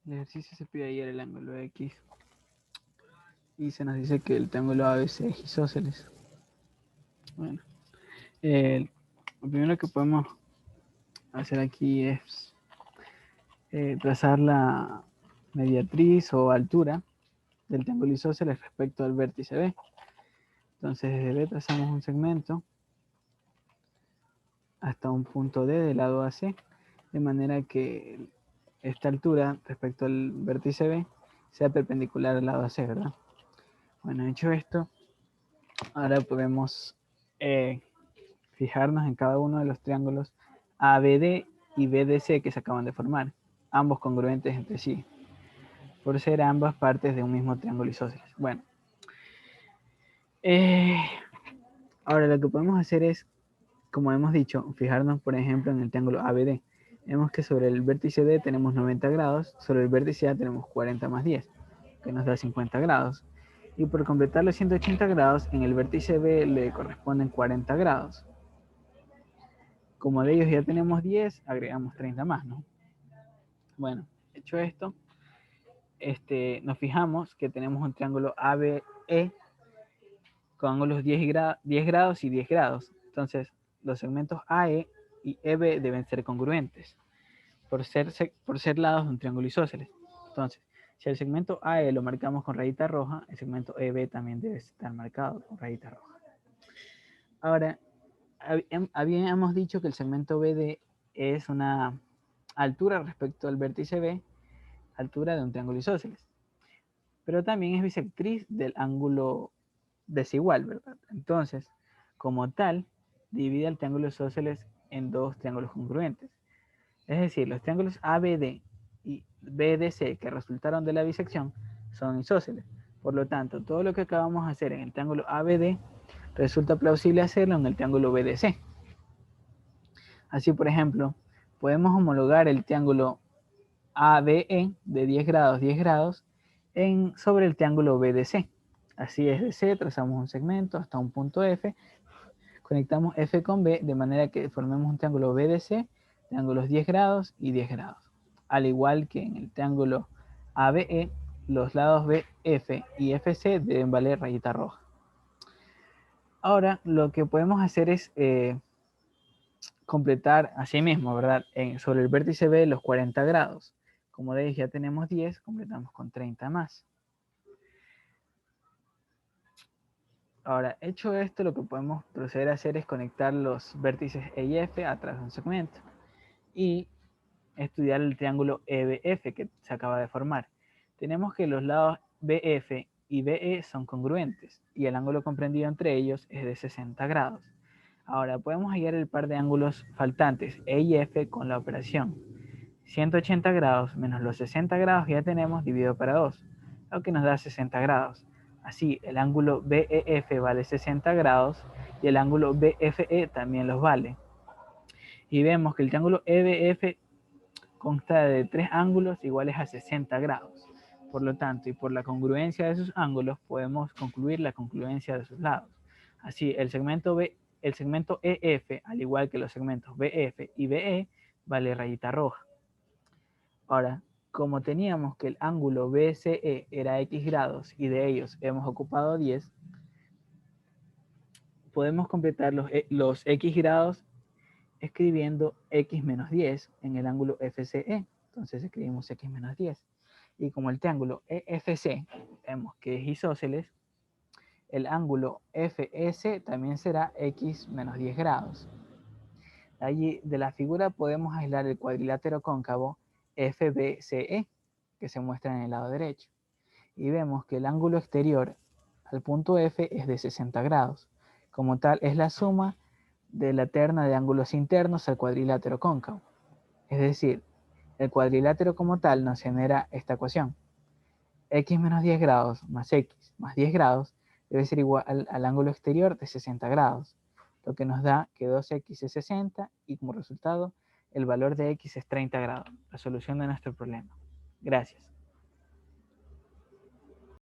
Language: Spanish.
El ejercicio se pide hallar el ángulo X y se nos dice que el triángulo ABC es isósceles. Bueno, lo primero que podemos hacer aquí es trazar la mediatriz o altura del triángulo isósceles respecto al vértice B. Entonces desde B trazamos un segmento hasta un punto D del lado AC, de manera que esta altura respecto al vértice B sea perpendicular al lado AC, ¿verdad? Bueno, hecho esto, ahora podemos fijarnos en cada uno de los triángulos ABD y BDC que se acaban de formar, ambos congruentes entre sí, por ser ambas partes de un mismo triángulo isósceles. Bueno, ahora lo que podemos hacer es, como hemos dicho, fijarnos, por ejemplo, en el triángulo ABD. Vemos que sobre el vértice D tenemos 90 grados, sobre el vértice A tenemos 40 más 10, que nos da 50 grados. Y por completar los 180 grados, en el vértice B le corresponden 40 grados. Como de ellos ya tenemos 10, agregamos 30 más, ¿no? Bueno, hecho esto, nos fijamos que tenemos un triángulo ABE con ángulos 10 grados y 10 grados. Entonces, los segmentos AE y EB deben ser congruentes por ser lados de un triángulo isósceles. Entonces, si el segmento AE lo marcamos con rayita roja, el segmento EB también debe estar marcado con rayita roja. Ahora, habíamos dicho que el segmento BD es una altura respecto al vértice B, altura de un triángulo isósceles. Pero también es bisectriz del ángulo desigual, ¿verdad? Entonces, como tal, divide el triángulo isósceles en dos triángulos congruentes. Es decir, los triángulos ABD y BDC que resultaron de la bisección son isósceles. Por lo tanto, todo lo que acabamos de hacer en el triángulo ABD resulta plausible hacerlo en el triángulo BDC. Así, por ejemplo, podemos homologar el triángulo ABE de 10 grados sobre el triángulo BDC. Así es, de C trazamos un segmento hasta un punto F, conectamos F con B de manera que formemos un triángulo BDC de ángulos 10 grados y 10 grados. Al igual que en el triángulo ABE, los lados BF y FC deben valer rayita roja. Ahora, lo que podemos hacer es completar así mismo, ¿verdad? Sobre el vértice B los 40 grados. Como de ahí ya tenemos 10, completamos con 30 más. Ahora, hecho esto, lo que podemos proceder a hacer es conectar los vértices E y F a través de un segmento y estudiar el triángulo EBF que se acaba de formar. Tenemos que los lados BF y BE son congruentes y el ángulo comprendido entre ellos es de 60 grados. Ahora, podemos hallar el par de ángulos faltantes E y F con la operación 180 grados menos los 60 grados que ya tenemos dividido para 2, lo que nos da 60 grados. Así, el ángulo BEF vale 60 grados y el ángulo BFE también los vale. Y vemos que el triángulo EBF consta de tres ángulos iguales a 60 grados. Por lo tanto, y por la congruencia de sus ángulos, podemos concluir la congruencia de sus lados. Así, el segmento EF, al igual que los segmentos BF y BE, vale rayita roja. Ahora, como teníamos que el ángulo BCE era X grados y de ellos hemos ocupado 10, podemos completar los X grados escribiendo X menos 10 en el ángulo FCE. Entonces escribimos X menos 10. Y como el triángulo EFC vemos que es isósceles, el ángulo FS también será X menos 10 grados. Allí de la figura podemos aislar el cuadrilátero cóncavo FBCE, que se muestra en el lado derecho. Y vemos que el ángulo exterior al punto F es de 60 grados. Como tal, es la suma de la terna de ángulos internos al cuadrilátero cóncavo. Es decir, el cuadrilátero como tal nos genera esta ecuación. X menos 10 grados más X más 10 grados debe ser igual al ángulo exterior de 60 grados, lo que nos da que 2X es 60 y como resultado el valor de X es 30 grados, la solución de nuestro problema. Gracias.